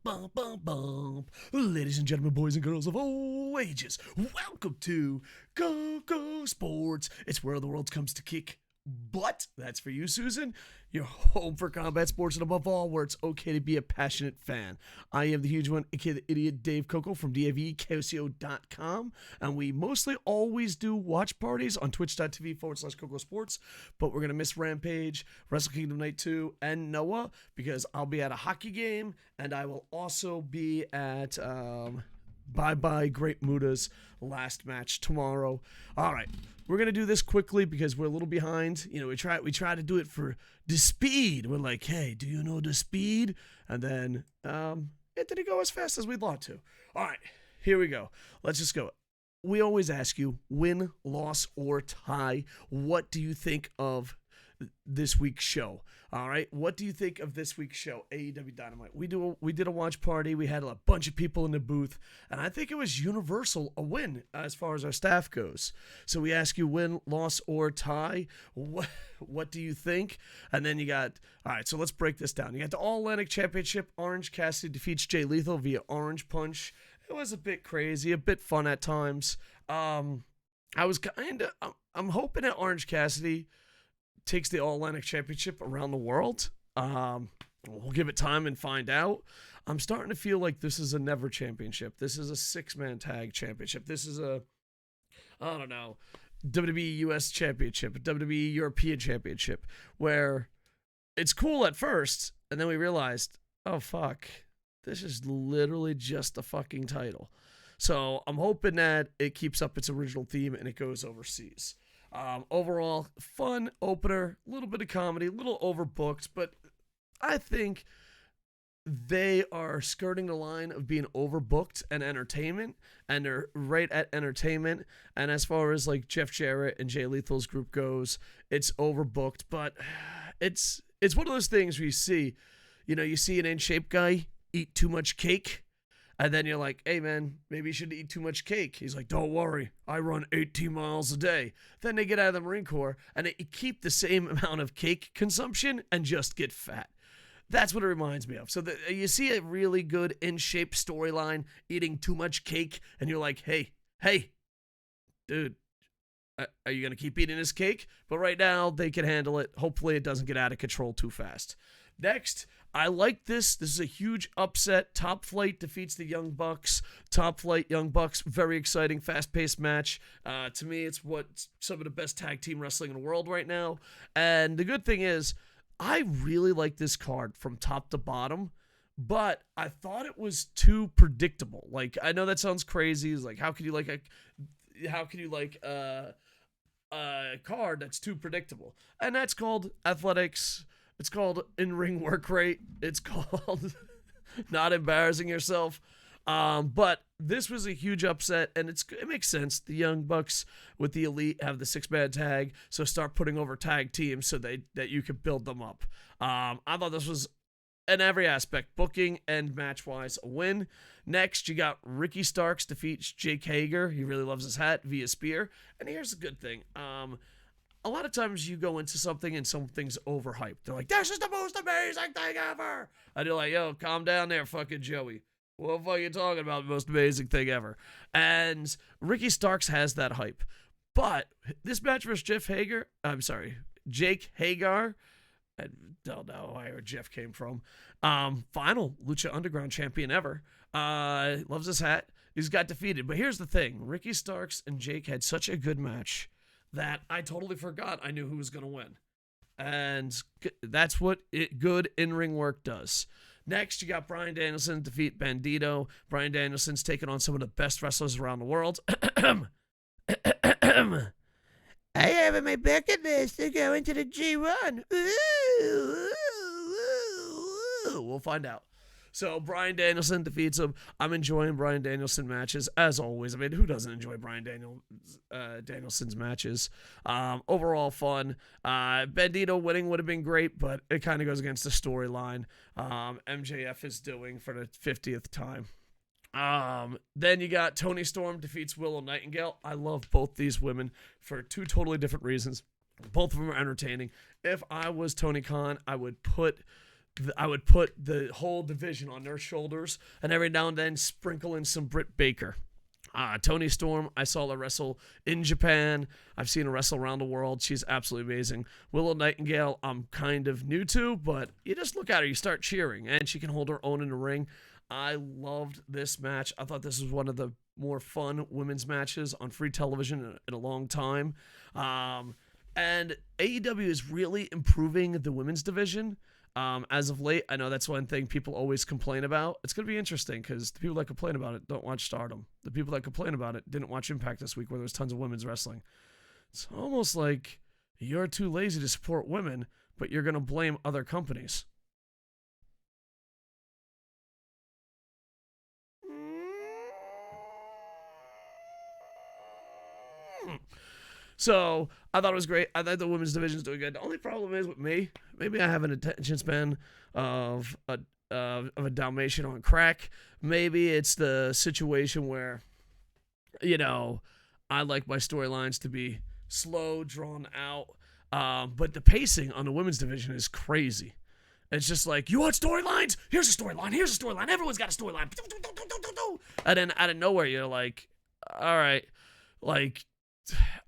bum, bum, bum. Ladies and gentlemen, boys and girls of all ages, welcome to KocoSports. It's where the world comes to kick butt. That's for you, Susan. Your home for combat sports, and above all, where it's okay to be a passionate fan. I am the huge one, aka the idiot Dave Koco from DAVKOCO.com, and we mostly always do watch parties on twitch.tv/KocoSports, but we're going to miss Rampage, Wrestle Kingdom Night 2, and Noah, because I'll be at a hockey game, and I will also be at Bye Bye Great Muda's last match tomorrow. All right, we're gonna do this quickly because we're a little behind. You know, we try to do it for the speed. We're like, hey, do you know the speed? And then it didn't go as fast as we thought to. All right, here we go. Let's just go. We always ask you, win, loss, or tie. What do you think of this week's show? All right, what do you think of this week's show, AEW Dynamite? We did a watch party. We had a bunch of people in the booth, and I think it was universal a win as far as our staff goes. So we ask you, win, loss, or tie. What do you think? And then you got, all right, so let's break this down. You got the All-Atlantic Championship. Orange Cassidy defeats Jay Lethal via Orange Punch. It was a bit crazy, a bit fun at times. I'm hoping that Orange Cassidy takes the All-Atlantic Championship around the world. We'll give it time and find out. I'm starting to feel like this is a never championship. This is a six-man tag championship. This is a, I don't know, WWE US Championship, a WWE European Championship, where it's cool at first, and then we realized, oh, fuck, this is literally just a fucking title. So I'm hoping that it keeps up its original theme and it goes overseas. Overall, fun opener, a little bit of comedy, a little overbooked, but I think they are skirting the line of being overbooked and entertainment, and they're right at entertainment. And as far as like Jeff Jarrett and Jay Lethal's group goes, it's overbooked, but it's one of those things where you see an in-shape guy eat too much cake. And then you're like, hey, man, maybe you shouldn't eat too much cake. He's like, don't worry, I run 18 miles a day. Then they get out of the Marine Corps, and they keep the same amount of cake consumption and just get fat. That's what it reminds me of. So you see a really good in-shape storyline, eating too much cake, and you're like, hey, dude, are you going to keep eating this cake? But right now, they can handle it. Hopefully, it doesn't get out of control too fast. Next, I like this. This is a huge upset. Top Flight defeats the Young Bucks. Top Flight, Young Bucks, very exciting, fast-paced match. To me, it's what's some of the best tag team wrestling in the world right now. And the good thing is, I really like this card from top to bottom, but I thought it was too predictable. Like, I know that sounds crazy. It's like, how can you like a card that's too predictable? And that's called athletics. It's called in-ring work rate. It's called not embarrassing yourself. But this was a huge upset, and it makes sense. The Young Bucks with the Elite have the six-man tag, so start putting over tag teams so that you can build them up. I thought this was, in every aspect, booking and match-wise, a win. Next, you got Ricky Starks defeats Jake Hager. He really loves his hat via spear. And here's the good thing. A lot of times you go into something and something's overhyped. They're like, this is the most amazing thing ever. And you're like, yo, calm down there, fucking Joey. What the fuck are you talking about? The most amazing thing ever. And Ricky Starks has that hype. But this match versus Jake Hager, I don't know where Jeff came from. Final Lucha Underground champion ever. Loves his hat. He's got defeated. But here's the thing. Ricky Starks and Jake had such a good match that I totally forgot I knew who was going to win. And that's what good in-ring work does. Next, you got Bryan Danielson defeat Bandido. Bryan Danielson's taking on some of the best wrestlers around the world. I have on my bucket list to go into the G1. We'll find out. So Bryan Danielson defeats him. I'm enjoying Bryan Danielson matches, as always. I mean, who doesn't enjoy Bryan Danielson's matches? Overall fun. Bandido winning would have been great, but it kind of goes against the storyline MJF is doing for the 50th time. Then you got Toni Storm defeats Willow Nightingale. I love both these women for two totally different reasons. Both of them are entertaining. If I was Tony Khan, I would put I would put the whole division on their shoulders, and every now and then sprinkle in some Britt Baker. Toni Storm, I saw her wrestle in Japan. I've seen her wrestle around the world. She's absolutely amazing. Willow Nightingale, I'm kind of new to, but you just look at her, you start cheering, and she can hold her own in the ring. I loved this match. I thought this was one of the more fun women's matches on free television in a long time. And AEW is really improving the women's division. As of late, I know that's one thing people always complain about. It's going to be interesting because the people that complain about it don't watch Stardom. The people that complain about it didn't watch Impact this week where there was tons of women's wrestling. It's almost like you're too lazy to support women, but you're going to blame other companies. So I thought it was great. I thought the women's division is doing good. The only problem is with me, maybe I have an attention span of a Dalmatian on crack. Maybe it's the situation where, I like my storylines to be slow, drawn out. But the pacing on the women's division is crazy. It's just like, you want storylines? Here's a storyline. Here's a storyline. Everyone's got a storyline. And then out of nowhere, you're like, all right, like,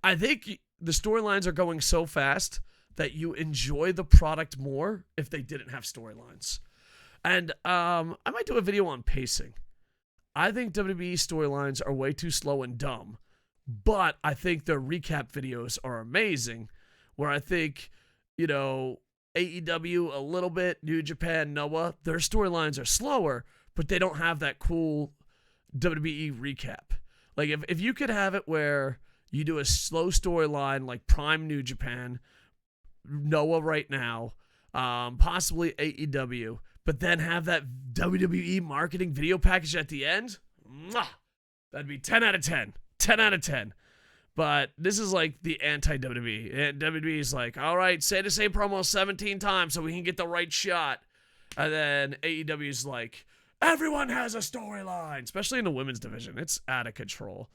I think the storylines are going so fast that you enjoy the product more if they didn't have storylines. And I might do a video on pacing. I think WWE storylines are way too slow and dumb, but I think their recap videos are amazing, where I think, AEW a little bit, New Japan, Noah, their storylines are slower, but they don't have that cool WWE recap. Like, if you could have it where you do a slow storyline like Prime New Japan, Noah right now, possibly AEW, but then have that WWE marketing video package at the end, that'd be 10 out of 10. 10 out of 10. But this is like the anti-WWE. And WWE is like, all right, say the same promo 17 times so we can get the right shot. And then AEW is like, everyone has a storyline, especially in the women's division. It's out of control.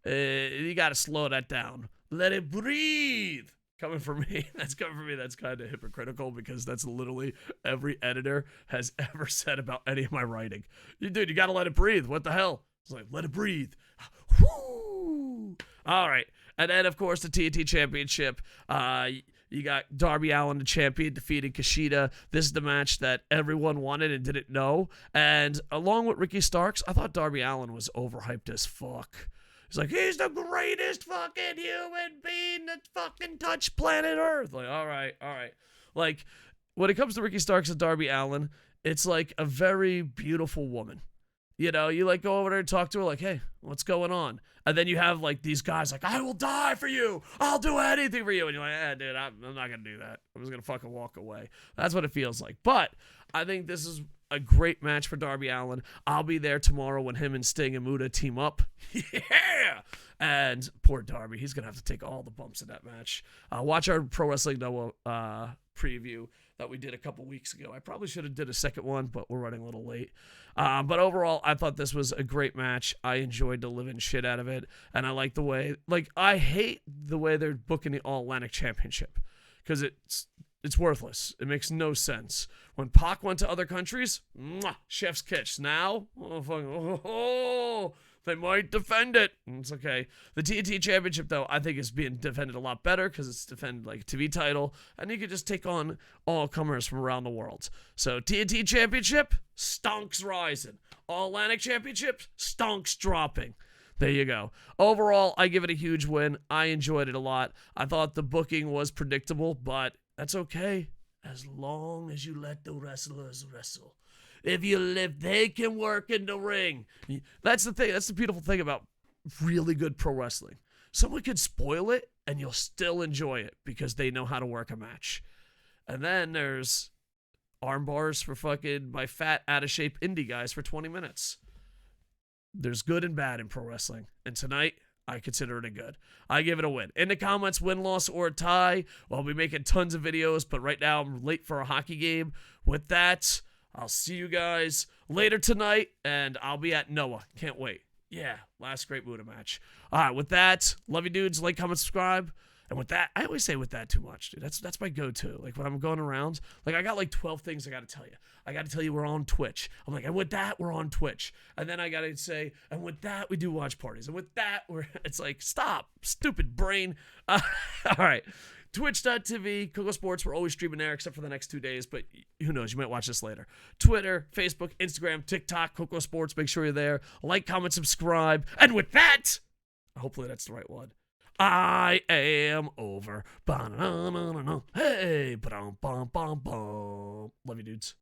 You got to slow that down. Let it breathe. Coming from me. That's kind of hypocritical because that's literally every editor has ever said about any of my writing. Dude, you got to let it breathe. What the hell? It's like, let it breathe. Whoo! All right. And then, of course, the TNT Championship. You got Darby Allin, the champion, defeating Kushida. This is the match that everyone wanted and didn't know. And along with Ricky Starks, I thought Darby Allin was overhyped as fuck. He's like, he's the greatest fucking human being that fucking touched planet Earth. Like, all right. Like, when it comes to Ricky Starks and Darby Allin, it's like a very beautiful woman. You like go over there and talk to her like, hey, what's going on? And then you have like these guys like, I will die for you. I'll do anything for you. And you're like, dude, I'm not going to do that. I'm just going to fucking walk away. That's what it feels like. But I think this is a great match for Darby Allin. I'll be there tomorrow when him and Sting and Muta team up. Yeah! And poor Darby, he's going to have to take all the bumps in that match. Watch our Pro Wrestling Noah preview that we did a couple weeks ago. I probably should have did a second one, but we're running a little late. But overall, I thought this was a great match. I enjoyed the living shit out of it. And I like the way, I hate the way they're booking the All-Atlantic Championship because it's worthless. It makes no sense. When Pac went to other countries, chef's kiss. Now, they might defend it. It's okay. The TNT Championship, though, I think is being defended a lot better because it's defended like a TV title, and you could just take on all comers from around the world. So TNT Championship, stonks rising. All-Atlantic Championship, stonks dropping. There you go. Overall, I give it a huge win. I enjoyed it a lot. I thought the booking was predictable, but that's okay as long as you let the wrestlers wrestle. If you live, they can work in the ring. That's the thing. That's the beautiful thing about really good pro wrestling. Someone could spoil it, and you'll still enjoy it because they know how to work a match. And then there's arm bars for fucking my fat, out-of-shape indie guys for 20 minutes. There's good and bad in pro wrestling. And tonight, I consider it a good. I give it a win. In the comments, win, loss, or a tie. I'll be making tons of videos, but right now I'm late for a hockey game. With that, I'll see you guys later tonight, and I'll be at Noah. Can't wait. Yeah, last great Muta match. All right, with that, love you dudes. Like, comment, subscribe, And with that, I always say with that too much, dude. That's my go-to. Like when I'm going around, like I got like 12 things I got to tell you. I got to tell you we're on Twitch. I'm like, and with that, we're on Twitch. And then I got to say, and with that, we do watch parties. And with that, it's like, stop, stupid brain. All right. Twitch.tv, KocoSports. We're always streaming there except for the next 2 days, but who knows? You might watch this later. Twitter, Facebook, Instagram, TikTok, KocoSports. Make sure you're there. Like, comment, subscribe. And with that, hopefully that's the right one. I am over. Hey, ba-dum, bum, bum, bum. Love you, dudes.